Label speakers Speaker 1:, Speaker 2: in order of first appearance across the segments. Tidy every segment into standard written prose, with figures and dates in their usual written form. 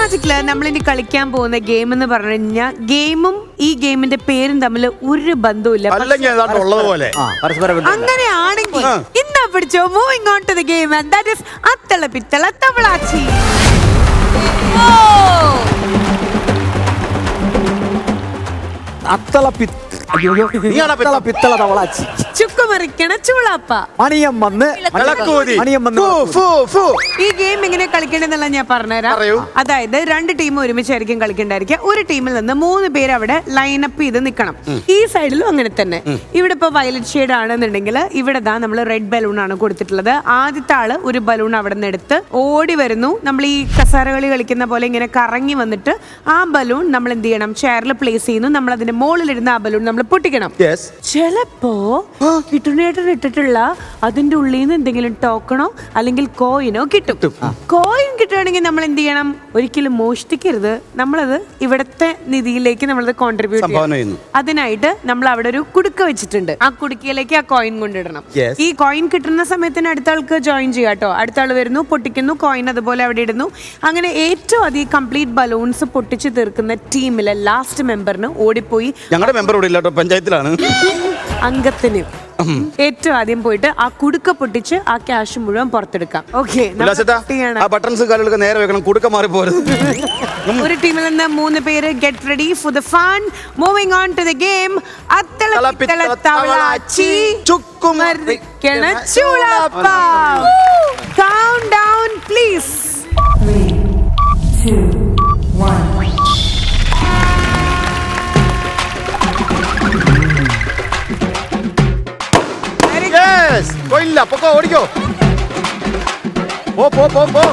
Speaker 1: മാജിക്കില് നമ്മളിനി കളിക്കാൻ പോകുന്ന ഗെയിം എന്ന് പറഞ്ഞു കഴിഞ്ഞാൽ ഗെയിമും ഈ ഗെയിമിന്റെ പേരും തമ്മിൽ ഒരു ബന്ധവുമില്ല. അങ്ങനെയാണെങ്കിൽ ഇന്നാ പിടിച്ചോ. Moving on to the game and that is അത്തള പിത്തള തവളാച്ചി. ചുക്കുമറിക്കണ ചൂളാപ്പ ഈ ഗെയിം എങ്ങനെ കളിക്കേണ്ടതെന്നുള്ള ഞാൻ പറഞ്ഞുതരാം. അതായത് 2 ടീം ഒരുമിച്ചായിരിക്കും കളിക്കേണ്ടായിരിക്കുക. ഒരു ടീമിൽ നിന്ന് 3 പേര് അവിടെ ലൈനപ്പ് ചെയ്ത് നിൽക്കണം. ഈ സൈഡിലും അങ്ങനെ തന്നെ. ഇവിടെ ഇപ്പൊ വയലറ്റ് ഷെയ്ഡ് ആണെന്നുണ്ടെങ്കിൽ ഇവിടെ നമ്മൾ റെഡ് ബലൂൺ ആണ് കൊടുത്തിട്ടുള്ളത്. ആദ്യത്തെ ആള് ഒരു ബലൂൺ അവിടെ നിന്ന് എടുത്ത് ഓടി വരുന്നു. നമ്മൾ ഈ കസാരകളി കളിക്കുന്ന പോലെ ഇങ്ങനെ കറങ്ങി വന്നിട്ട് ആ ബലൂൺ നമ്മൾ എന്ത് ചെയ്യണം, ചെയറിൽ പ്ലേസ് ചെയ്യുന്നു. നമ്മൾ അതിന്റെ മുകളിലിരുന്ന ആ ബലൂൺ നമ്മൾ പൊട്ടിക്കണം. ചിലപ്പോ കിട്ടുന്നേട്ടൻ ഇട്ടിട്ടുള്ള അതിന്റെ ഉള്ളിൽ നിന്ന് എന്തെങ്കിലും ടോക്കണോ അല്ലെങ്കിൽ കോയിനോ കിട്ടും. കോയിൻ കിട്ടുകയാണെങ്കിൽ നമ്മൾ എന്ത് ചെയ്യണം, ഒരിക്കലും മോഷ്ടിക്കരുത്. നമ്മളത് ഇവിടത്തെ നിധിയിലേക്ക് നമ്മളത് കോൺട്രിബ്യൂട്ട് ചെയ്യണം. അതിനായിട്ട് നമ്മൾ അവിടെ ഒരു കുടുക്ക വെച്ചിട്ടുണ്ട്. ആ കുടുക്കയിലേക്ക് ആ കോയിൻ കൊണ്ടിടണം. ഈ കോയിൻ കിട്ടുന്ന സമയത്തിന് അടുത്ത ആൾക്ക് ജോയിൻ ചെയ്യാം കേട്ടോ. അടുത്ത ആൾ വരുന്നു, പൊട്ടിക്കുന്നു, കോയിൻ അതുപോലെ അവിടെ ഇടുന്നു. അങ്ങനെ ഏറ്റവും അധികം കംപ്ലീറ്റ് ബലൂൺസ് പൊട്ടിച്ച് തീർക്കുന്ന ടീമിലെ ലാസ്റ്റ് മെമ്പറിന് ഓടിപ്പോയി, ഞങ്ങളുടെ മെമ്പർ പഞ്ചായത്തിലാണ്, അംഗത്തിന് ഏറ്റവും ആദ്യം പോയിട്ട് ആ കുടുക്ക പൊട്ടിച്ച് ആ ക്യാഷ് മുഴുവൻ പുറത്തെടുക്കാം. ഓക്കെ, ഒരു ടീമിൽ നിന്ന് 3 പേര് get ready for the fun. Moving on to the game അത്തള പിത്തള തവളാച്ചി ചുക്കുമറിക്കണ ചൂളാപ്പ. Count down please. 3, 2, 1.
Speaker 2: ഓടിക്കോ, പോ.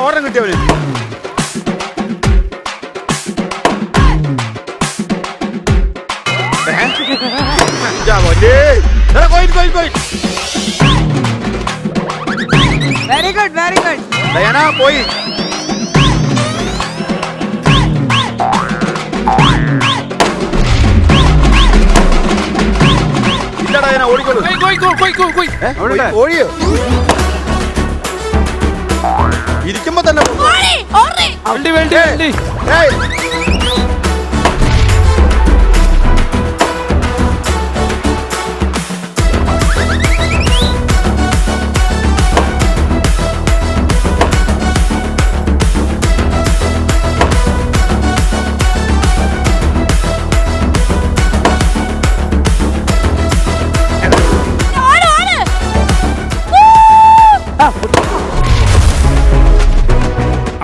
Speaker 2: ഓർഡർ കിട്ടിയവന്
Speaker 1: very good, very good.
Speaker 2: Diana പോയി. ഇരിക്കുമ്പോ തന്നെ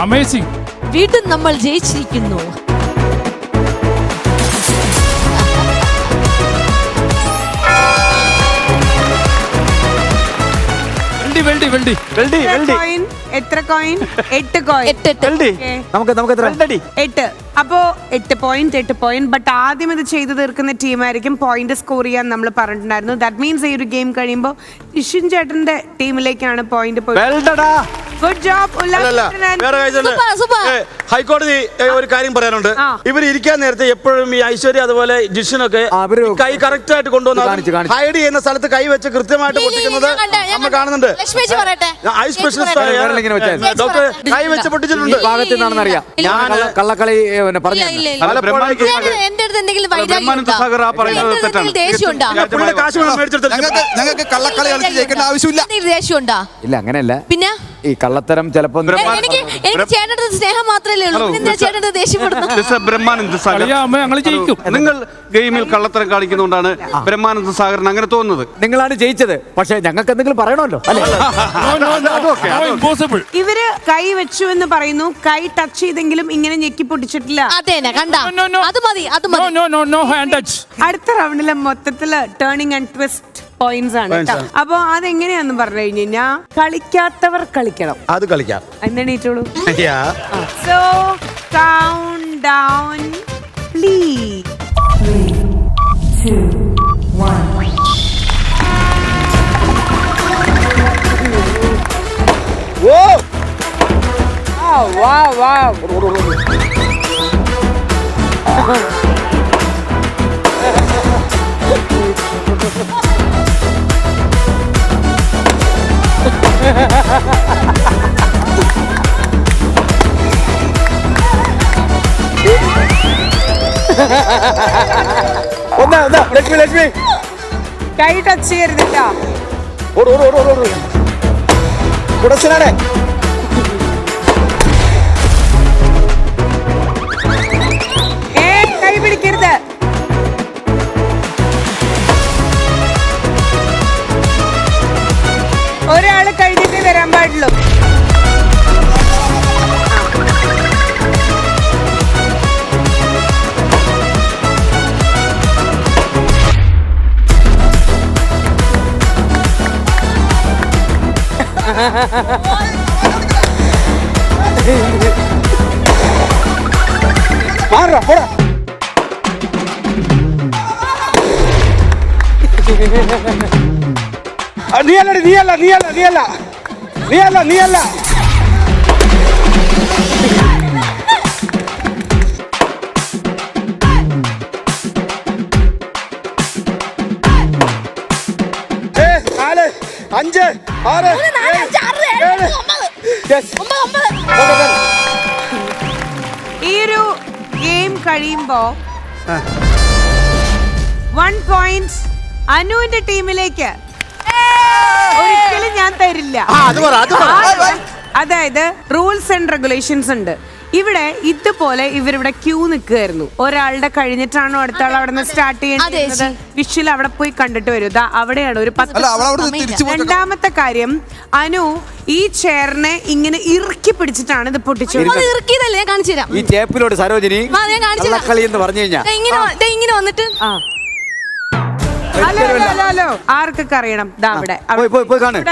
Speaker 3: അമേസിംഗ്.
Speaker 4: വീണ്ടും നമ്മൾ ജയിച്ചിരിക്കുന്നു.
Speaker 1: എത്ര കോയിൻ? 8 കോയിൻ. 8. അപ്പോ 8 പോയിന്റ്. ബട്ട് ആദ്യം ഇത് ചെയ്തു തീർക്കുന്ന ടീമായിരിക്കും പോയിന്റ് സ്കോർ ചെയ്യാൻ നമ്മൾ പറഞ്ഞിട്ടുണ്ടായിരുന്നു. ദാറ്റ് മീൻസ് ഈ ഒരു ഗെയിം കഴിയുമ്പോൾ ഇഷിൻ ചേട്ടന്റെ ടീമിലേക്കാണ് പോയിന്റ് പോയത്. Good job.
Speaker 2: ഹൈക്കോടതി ഒരു കാര്യം പറയാനുണ്ട്. ഇവർ ഇരിക്കാൻ നേരത്തെ എപ്പോഴും ഈ ഐശ്വര്യ അതുപോലെ ജിഷിനൊക്കെ കൈ കറക്റ്റ് ആയിട്ട് കൊണ്ടുവന്ന് ഹൈഡ് ചെയ്യുന്ന സ്ഥലത്ത് കൈ വെച്ച് കൃത്യമായിട്ട് പൊട്ടിക്കുന്നത് നമ്മൾ കാണുന്നുണ്ട്. ഐ സ്പെഷ്യലിസ്റ്റ് ആയ ഡോക്ടർ കൈ വെച്ച് പൊട്ടിച്ചിട്ടുണ്ട്.
Speaker 5: കള്ളക്കളി
Speaker 6: ഞങ്ങൾക്ക് കള്ളക്കളി കളിച്ച് ജയിക്കേണ്ട ആവശ്യമില്ല.
Speaker 5: ഇല്ല, അങ്ങനെയല്ല.
Speaker 4: പിന്നെ
Speaker 5: ഈ കള്ളത്തരം ചിലപ്പോ
Speaker 4: എനിക്ക് ചേട്ടന്റെ സ്നേഹം മാത്രമേ ഉള്ളൂ. ചേട്ടന്റെ
Speaker 2: നിങ്ങൾ ഗെയിമിൽ കള്ളത്തരം കാണിക്കുന്നതുകൊണ്ടാണ് ബ്രഹ്മാനന്ദ സാഗറിന് അങ്ങനെ തോന്നുന്നത്.
Speaker 5: നിങ്ങളാണ് ജയിച്ചത്, പക്ഷെ ഞങ്ങൾക്ക് എന്തെങ്കിലും പറയണമല്ലോ.
Speaker 1: ഇവര് കൈ വെച്ചു എന്ന് പറയുന്നു. കൈ ടച്ച് ചെയ്തെങ്കിലും ഇങ്ങനെ ഞെക്കി പൊട്ടിച്ചിട്ടില്ല. അടുത്ത റൗണ്ടിലെ മൊത്തത്തില് ടേണിംഗ് ആൻഡ് ട്വിസ്റ്റ് പോയിന്റ്സ് ആണ്. അപ്പൊ അതെങ്ങനെയാന്ന് പറഞ്ഞു കഴിഞ്ഞാ കളിക്കാത്തവർ കളിക്കണം.
Speaker 2: അത് കളിക്കാം.
Speaker 1: എന്നെണീറ്റോളൂ. So count down please. 3, 2, 1.
Speaker 5: ഒന്ന് ലക്ഷ്മി ലക്ഷ്മി
Speaker 1: കൈ ടച്ച് ചെയ്യരുതില്ല.
Speaker 5: ഓട് ഓട് ഓട് ഓട് കുടച്ചനാടെ
Speaker 1: കൈ പിടിക്കരുത്. ഒരാള് കഴിഞ്ഞിട്ടേ വരാൻ പാടുള്ളൂ.
Speaker 2: മാറാ പോടാ. നീയല്ല നാല് അഞ്ച് ആറ്
Speaker 1: ഈ ഒരു ഗെയിം കഴിയുമ്പോ 1 പോയിന്റ് അനുവിന്റെ ടീമിലേക്ക് ഒരിക്കലും ഞാൻ തരില്ല. അതായത് റൂൾസ് ആൻഡ് റെഗുലേഷൻസ് ഉണ്ട് ഇവിടെ. ഇതുപോലെ ഇവരിവിടെ ക്യൂ നിൽക്കുകയായിരുന്നു. ഒരാളുടെ കഴിഞ്ഞിട്ടാണോ അടുത്ത ആൾ അവിടെ നിന്ന് സ്റ്റാർട്ട് ചെയ്യുന്നത്. വിഷ്വൽ അവിടെ പോയി കണ്ടിട്ട് വരും. അവിടെയാണ് ഒരു 10. രണ്ടാമത്തെ കാര്യം, അനു ഈ ചെയറിനെ ഇങ്ങനെ ഇറുക്കി പിടിച്ചിട്ടാണ് ഇത് പൊട്ടിച്ചു.
Speaker 5: ഈ ടേപ്പിലോട് സരോജിനി കള്ളക്കളി എന്ന് പറഞ്ഞു കഴിഞ്ഞാൽ
Speaker 4: ഇങ്ങനെ വന്നിട്ട്
Speaker 1: ഹലോ ആർക്കൊക്കെ അറിയണം. അവിടെ
Speaker 5: പോയി കാണും.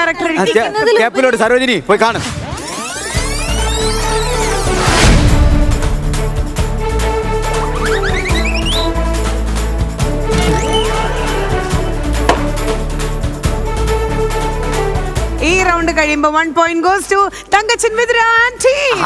Speaker 5: ടേപ്പിലോട് സരോജിനി പോയി കാണും.
Speaker 1: ഈ റൗണ്ട് കഴിയുമ്പോ 1 പോയിന്റ് goes to തങ്കച്ചൻ വിദ്രാൻ ടീം.